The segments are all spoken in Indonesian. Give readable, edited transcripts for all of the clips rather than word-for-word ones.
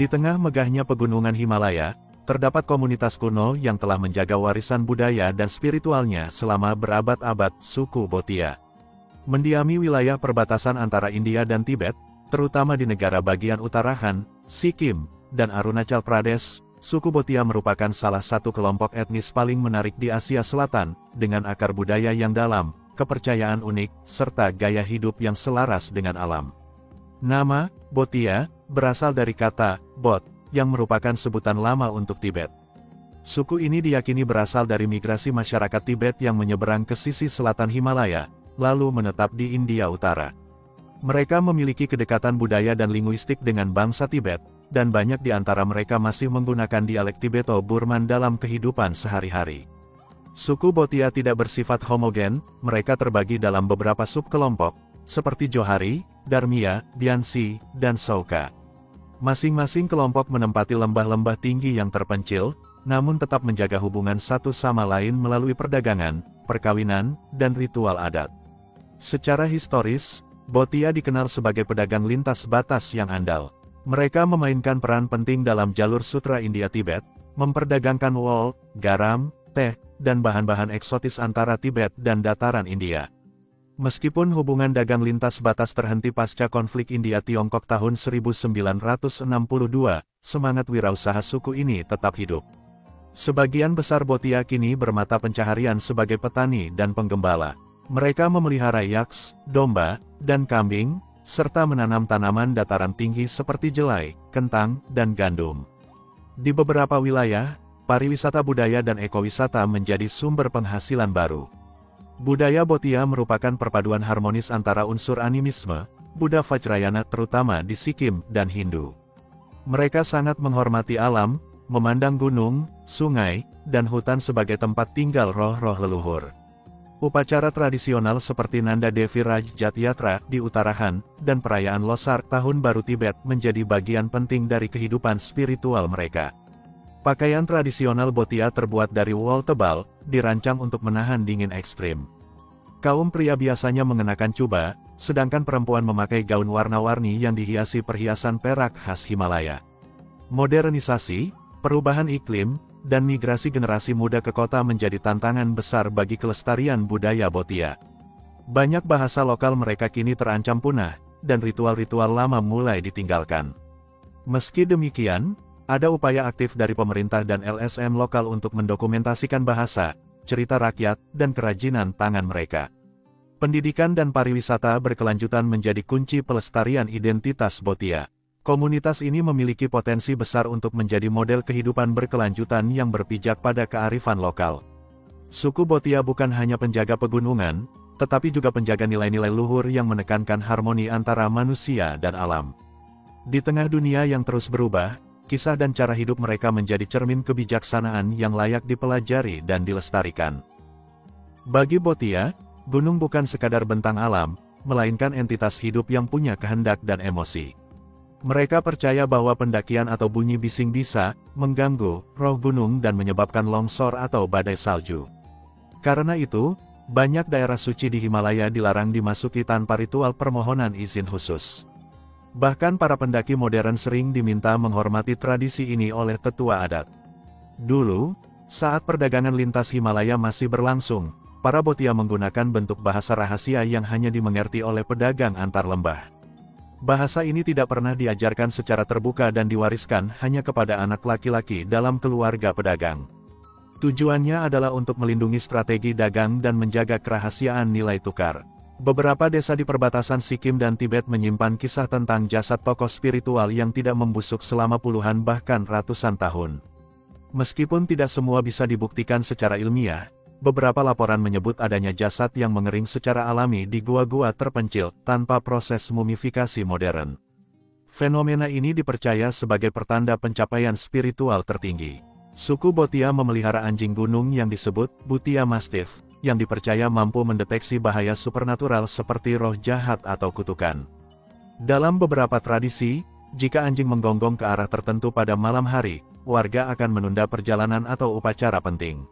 Di tengah megahnya pegunungan Himalaya, terdapat komunitas kuno yang telah menjaga warisan budaya dan spiritualnya selama berabad-abad, suku Bhotia. Mendiami wilayah perbatasan antara India dan Tibet, terutama di negara bagian utara Han, Sikkim, dan Arunachal Pradesh, suku Bhotia merupakan salah satu kelompok etnis paling menarik di Asia Selatan, dengan akar budaya yang dalam, kepercayaan unik, serta gaya hidup yang selaras dengan alam. Nama, Bhotia, berasal dari kata, Bot, yang merupakan sebutan lama untuk Tibet. Suku ini diyakini berasal dari migrasi masyarakat Tibet yang menyeberang ke sisi selatan Himalaya, lalu menetap di India Utara. Mereka memiliki kedekatan budaya dan linguistik dengan bangsa Tibet, dan banyak di antara mereka masih menggunakan dialek Tibeto-Burman dalam kehidupan sehari-hari. Suku Bhotia tidak bersifat homogen, mereka terbagi dalam beberapa subkelompok, seperti Johari, Dharmiya, Biansi, dan Sauka. Masing-masing kelompok menempati lembah-lembah tinggi yang terpencil, namun tetap menjaga hubungan satu sama lain melalui perdagangan, perkawinan, dan ritual adat. Secara historis, Bhotia dikenal sebagai pedagang lintas batas yang andal. Mereka memainkan peran penting dalam jalur sutra India-Tibet, memperdagangkan wol, garam, teh, dan bahan-bahan eksotis antara Tibet dan dataran India. Meskipun hubungan dagang lintas batas terhenti pasca konflik India-Tiongkok tahun 1962, semangat wirausaha suku ini tetap hidup. Sebagian besar Bhotia kini bermata pencaharian sebagai petani dan penggembala. Mereka memelihara yaks, domba, dan kambing, serta menanam tanaman dataran tinggi seperti jelai, kentang, dan gandum. Di beberapa wilayah, pariwisata budaya dan ekowisata menjadi sumber penghasilan baru. Budaya Bhotia merupakan perpaduan harmonis antara unsur animisme, Buddha Vajrayana terutama di Sikkim dan Hindu. Mereka sangat menghormati alam, memandang gunung, sungai, dan hutan sebagai tempat tinggal roh-roh leluhur. Upacara tradisional seperti Nanda Devi Rajat Yatra di Utara Han, dan perayaan Losar Tahun Baru Tibet menjadi bagian penting dari kehidupan spiritual mereka. Pakaian tradisional Bhotia terbuat dari wol tebal, dirancang untuk menahan dingin ekstrim. Kaum pria biasanya mengenakan cuba, sedangkan perempuan memakai gaun warna-warni yang dihiasi perhiasan perak khas Himalaya. Modernisasi, perubahan iklim, dan migrasi generasi muda ke kota menjadi tantangan besar bagi kelestarian budaya Bhotia. Banyak bahasa lokal mereka kini terancam punah, dan ritual-ritual lama mulai ditinggalkan. Meski demikian, ada upaya aktif dari pemerintah dan LSM lokal untuk mendokumentasikan bahasa, cerita rakyat, dan kerajinan tangan mereka. Pendidikan dan pariwisata berkelanjutan menjadi kunci pelestarian identitas Bhotia. Komunitas ini memiliki potensi besar untuk menjadi model kehidupan berkelanjutan yang berpijak pada kearifan lokal. Suku Bhotia bukan hanya penjaga pegunungan, tetapi juga penjaga nilai-nilai luhur yang menekankan harmoni antara manusia dan alam. Di tengah dunia yang terus berubah, kisah dan cara hidup mereka menjadi cermin kebijaksanaan yang layak dipelajari dan dilestarikan. Bagi Bhotia, gunung bukan sekadar bentang alam, melainkan entitas hidup yang punya kehendak dan emosi. Mereka percaya bahwa pendakian atau bunyi bising bisa mengganggu roh gunung dan menyebabkan longsor atau badai salju. Karena itu, banyak daerah suci di Himalaya dilarang dimasuki tanpa ritual permohonan izin khusus. Bahkan para pendaki modern sering diminta menghormati tradisi ini oleh tetua adat. Dulu, saat perdagangan lintas Himalaya masih berlangsung, para Bhotia menggunakan bentuk bahasa rahasia yang hanya dimengerti oleh pedagang antar lembah. Bahasa ini tidak pernah diajarkan secara terbuka dan diwariskan hanya kepada anak laki-laki dalam keluarga pedagang. Tujuannya adalah untuk melindungi strategi dagang dan menjaga kerahasiaan nilai tukar. Beberapa desa di perbatasan Sikkim dan Tibet menyimpan kisah tentang jasad tokoh spiritual yang tidak membusuk selama puluhan bahkan ratusan tahun. Meskipun tidak semua bisa dibuktikan secara ilmiah, beberapa laporan menyebut adanya jasad yang mengering secara alami di gua-gua terpencil, tanpa proses mumifikasi modern. Fenomena ini dipercaya sebagai pertanda pencapaian spiritual tertinggi. Suku Bhotia memelihara anjing gunung yang disebut Bhutia Mastiff, yang dipercaya mampu mendeteksi bahaya supernatural seperti roh jahat atau kutukan. Dalam beberapa tradisi, jika anjing menggonggong ke arah tertentu pada malam hari, warga akan menunda perjalanan atau upacara penting.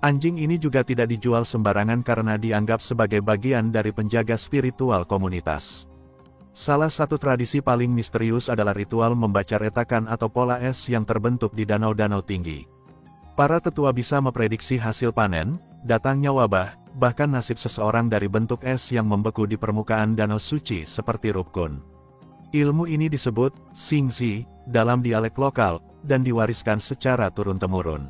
Anjing ini juga tidak dijual sembarangan karena dianggap sebagai bagian dari penjaga spiritual komunitas. Salah satu tradisi paling misterius adalah ritual membaca retakan atau pola es yang terbentuk di danau-danau tinggi. Para tetua bisa memprediksi hasil panen, datangnya wabah, bahkan nasib seseorang dari bentuk es yang membeku di permukaan danau suci seperti Rupkun. Ilmu ini disebut Xingzi dalam dialek lokal, dan diwariskan secara turun-temurun.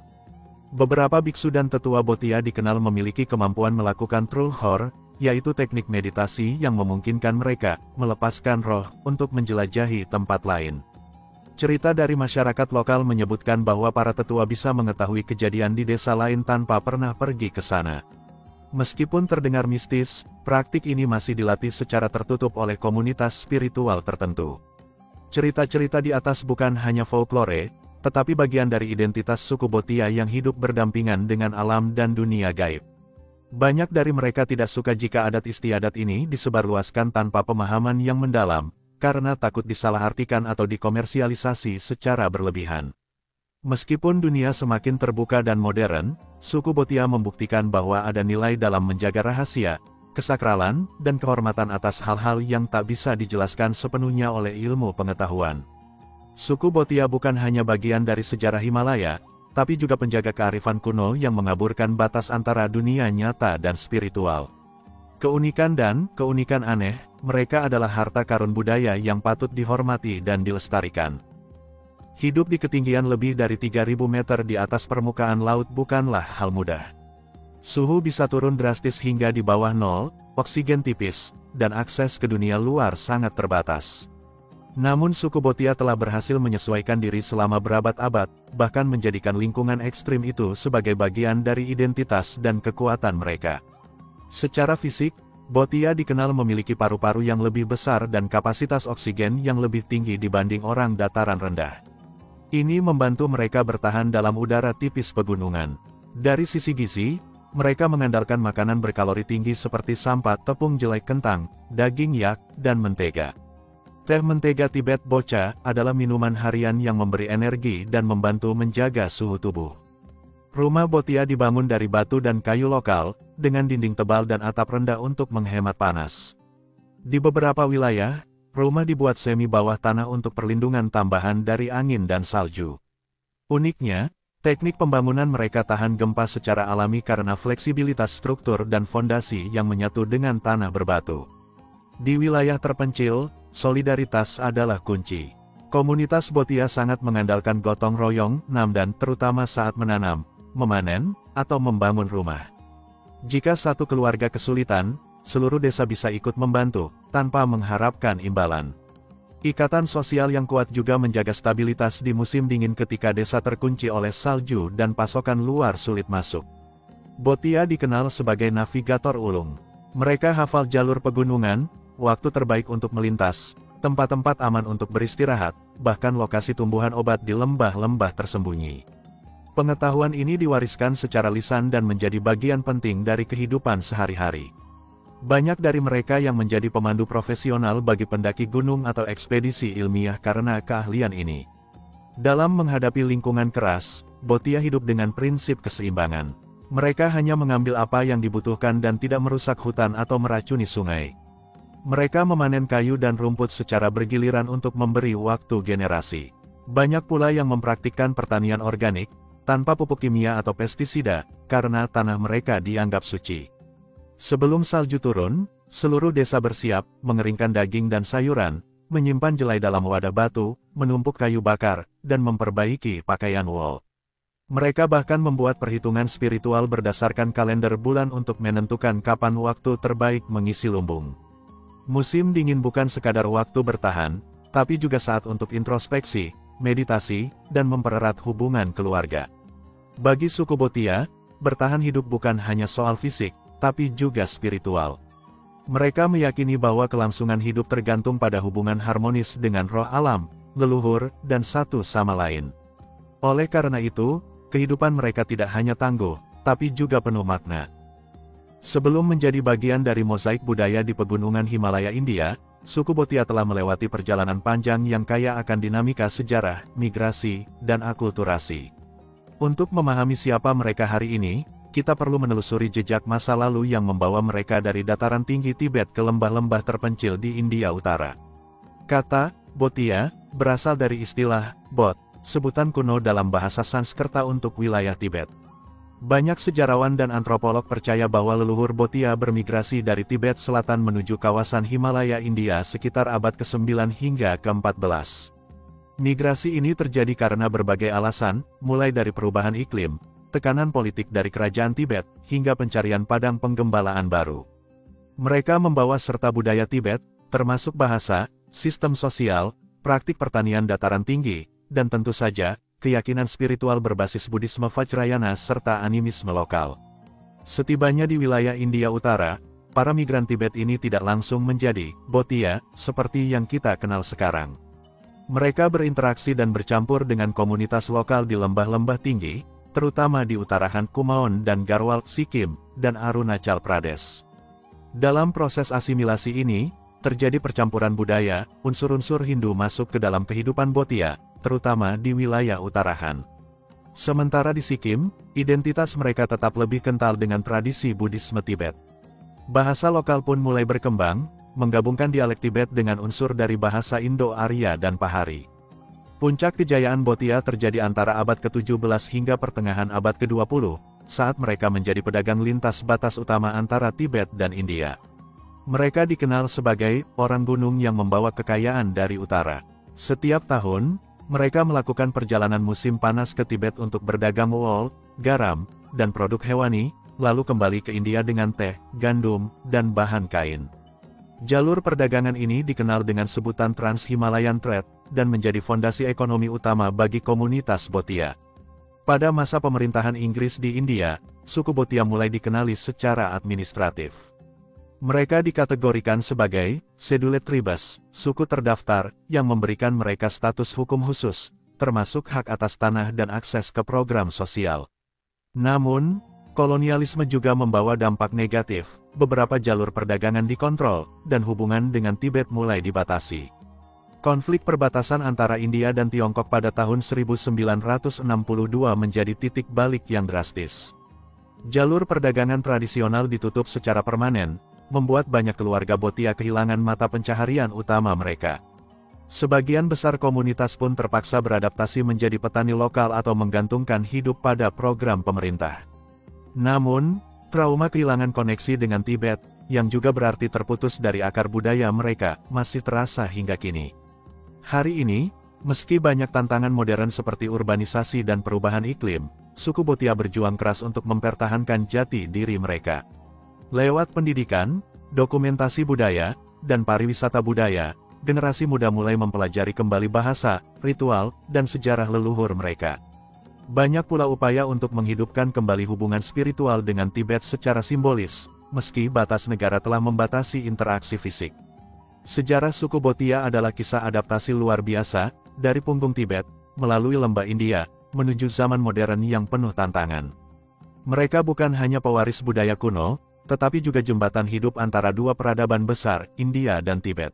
Beberapa biksu dan tetua Bhotia dikenal memiliki kemampuan melakukan trulhor, yaitu teknik meditasi yang memungkinkan mereka melepaskan roh untuk menjelajahi tempat lain. Cerita dari masyarakat lokal menyebutkan bahwa para tetua bisa mengetahui kejadian di desa lain tanpa pernah pergi ke sana. Meskipun terdengar mistis, praktik ini masih dilatih secara tertutup oleh komunitas spiritual tertentu. Cerita-cerita di atas bukan hanya folklore, tetapi bagian dari identitas suku Bhotia yang hidup berdampingan dengan alam dan dunia gaib. Banyak dari mereka tidak suka jika adat istiadat ini disebarluaskan tanpa pemahaman yang mendalam, karena takut disalahartikan atau dikomersialisasi secara berlebihan. Meskipun dunia semakin terbuka dan modern, suku Bhotia membuktikan bahwa ada nilai dalam menjaga rahasia, kesakralan, dan kehormatan atas hal-hal yang tak bisa dijelaskan sepenuhnya oleh ilmu pengetahuan. Suku Bhotia bukan hanya bagian dari sejarah Himalaya, tapi juga penjaga kearifan kuno yang mengaburkan batas antara dunia nyata dan spiritual. Keunikan aneh, mereka adalah harta karun budaya yang patut dihormati dan dilestarikan. Hidup di ketinggian lebih dari 3.000 meter di atas permukaan laut bukanlah hal mudah. Suhu bisa turun drastis hingga di bawah nol, oksigen tipis, dan akses ke dunia luar sangat terbatas. Namun suku Bhotia telah berhasil menyesuaikan diri selama berabad-abad, bahkan menjadikan lingkungan ekstrim itu sebagai bagian dari identitas dan kekuatan mereka. Secara fisik, Bhotia dikenal memiliki paru-paru yang lebih besar dan kapasitas oksigen yang lebih tinggi dibanding orang dataran rendah. Ini membantu mereka bertahan dalam udara tipis pegunungan. Dari sisi gizi, mereka mengandalkan makanan berkalori tinggi seperti sampat, tepung jelek kentang, daging yak, dan mentega. Teh mentega Tibet Bocha adalah minuman harian yang memberi energi dan membantu menjaga suhu tubuh. Rumah Bhotia dibangun dari batu dan kayu lokal, dengan dinding tebal dan atap rendah untuk menghemat panas. Di beberapa wilayah, rumah dibuat semi bawah tanah untuk perlindungan tambahan dari angin dan salju. Uniknya, teknik pembangunan mereka tahan gempa secara alami karena fleksibilitas struktur dan fondasi yang menyatu dengan tanah berbatu. Di wilayah terpencil, solidaritas adalah kunci. Komunitas Bhotia sangat mengandalkan gotong royong, namdan, terutama saat menanam, memanen, atau membangun rumah. Jika satu keluarga kesulitan, seluruh desa bisa ikut membantu, tanpa mengharapkan imbalan. Ikatan sosial yang kuat juga menjaga stabilitas di musim dingin ketika desa terkunci oleh salju dan pasokan luar sulit masuk. Bhotia dikenal sebagai navigator ulung. Mereka hafal jalur pegunungan, waktu terbaik untuk melintas, tempat-tempat aman untuk beristirahat, bahkan lokasi tumbuhan obat di lembah-lembah tersembunyi. Pengetahuan ini diwariskan secara lisan dan menjadi bagian penting dari kehidupan sehari-hari. Banyak dari mereka yang menjadi pemandu profesional bagi pendaki gunung atau ekspedisi ilmiah karena keahlian ini. Dalam menghadapi lingkungan keras, Bhotia hidup dengan prinsip keseimbangan. Mereka hanya mengambil apa yang dibutuhkan dan tidak merusak hutan atau meracuni sungai. Mereka memanen kayu dan rumput secara bergiliran untuk memberi waktu generasi. Banyak pula yang mempraktikkan pertanian organik, tanpa pupuk kimia atau pestisida, karena tanah mereka dianggap suci. Sebelum salju turun, seluruh desa bersiap, mengeringkan daging dan sayuran, menyimpan jelai dalam wadah batu, menumpuk kayu bakar, dan memperbaiki pakaian wol. Mereka bahkan membuat perhitungan spiritual berdasarkan kalender bulan untuk menentukan kapan waktu terbaik mengisi lumbung. Musim dingin bukan sekadar waktu bertahan, tapi juga saat untuk introspeksi, meditasi, dan mempererat hubungan keluarga. Bagi suku Bhotia, bertahan hidup bukan hanya soal fisik, tapi juga spiritual. Mereka meyakini bahwa kelangsungan hidup tergantung pada hubungan harmonis dengan roh alam, leluhur, dan satu sama lain. Oleh karena itu, kehidupan mereka tidak hanya tangguh, tapi juga penuh makna. Sebelum menjadi bagian dari mozaik budaya di pegunungan Himalaya India, suku Bhotia telah melewati perjalanan panjang yang kaya akan dinamika sejarah, migrasi, dan akulturasi. Untuk memahami siapa mereka hari ini, kita perlu menelusuri jejak masa lalu yang membawa mereka dari dataran tinggi Tibet ke lembah-lembah terpencil di India Utara. Kata Bhotia berasal dari istilah Bot, sebutan kuno dalam bahasa Sanskerta untuk wilayah Tibet. Banyak sejarawan dan antropolog percaya bahwa leluhur Bhotia bermigrasi dari Tibet Selatan menuju kawasan Himalaya India sekitar abad ke-9 hingga ke-14. Migrasi ini terjadi karena berbagai alasan, mulai dari perubahan iklim, tekanan politik dari kerajaan Tibet, hingga pencarian padang penggembalaan baru. Mereka membawa serta budaya Tibet, termasuk bahasa, sistem sosial, praktik pertanian dataran tinggi, dan tentu saja, keyakinan spiritual berbasis Buddhisme Vajrayana serta animisme lokal. Setibanya di wilayah India Utara, para migran Tibet ini tidak langsung menjadi Bhotia, seperti yang kita kenal sekarang. Mereka berinteraksi dan bercampur dengan komunitas lokal di lembah-lembah tinggi, terutama di utarahan Kumaon dan Garhwal, Sikkim, dan Arunachal Pradesh. Dalam proses asimilasi ini, terjadi percampuran budaya, unsur-unsur Hindu masuk ke dalam kehidupan Bhotia, terutama di wilayah utarahan. Sementara di Sikkim, identitas mereka tetap lebih kental dengan tradisi Buddhisme Tibet. Bahasa lokal pun mulai berkembang, menggabungkan dialek Tibet dengan unsur dari bahasa Indo-Arya dan Pahari. Puncak kejayaan Bhotia terjadi antara abad ke-17 hingga pertengahan abad ke-20, saat mereka menjadi pedagang lintas batas utama antara Tibet dan India. Mereka dikenal sebagai orang gunung yang membawa kekayaan dari utara. Setiap tahun, mereka melakukan perjalanan musim panas ke Tibet untuk berdagang wool, garam, dan produk hewani, lalu kembali ke India dengan teh, gandum, dan bahan kain. Jalur perdagangan ini dikenal dengan sebutan Trans-Himalayan Trade, dan menjadi fondasi ekonomi utama bagi komunitas Bhotia. Pada masa pemerintahan Inggris di India, suku Bhotia mulai dikenali secara administratif. Mereka dikategorikan sebagai Scheduled Tribes, suku terdaftar, yang memberikan mereka status hukum khusus, termasuk hak atas tanah dan akses ke program sosial. Namun, kolonialisme juga membawa dampak negatif, beberapa jalur perdagangan dikontrol, dan hubungan dengan Tibet mulai dibatasi. Konflik perbatasan antara India dan Tiongkok pada tahun 1962 menjadi titik balik yang drastis. Jalur perdagangan tradisional ditutup secara permanen, membuat banyak keluarga Bhotia kehilangan mata pencaharian utama mereka. Sebagian besar komunitas pun terpaksa beradaptasi menjadi petani lokal atau menggantungkan hidup pada program pemerintah. Namun, trauma kehilangan koneksi dengan Tibet, yang juga berarti terputus dari akar budaya mereka, masih terasa hingga kini. Hari ini, meski banyak tantangan modern seperti urbanisasi dan perubahan iklim, suku Bhotia berjuang keras untuk mempertahankan jati diri mereka. Lewat pendidikan, dokumentasi budaya, dan pariwisata budaya, generasi muda mulai mempelajari kembali bahasa, ritual, dan sejarah leluhur mereka. Banyak pula upaya untuk menghidupkan kembali hubungan spiritual dengan Tibet secara simbolis, meski batas negara telah membatasi interaksi fisik. Sejarah suku Bhotia adalah kisah adaptasi luar biasa, dari punggung Tibet, melalui lembah India, menuju zaman modern yang penuh tantangan. Mereka bukan hanya pewaris budaya kuno, tetapi juga jembatan hidup antara dua peradaban besar, India dan Tibet.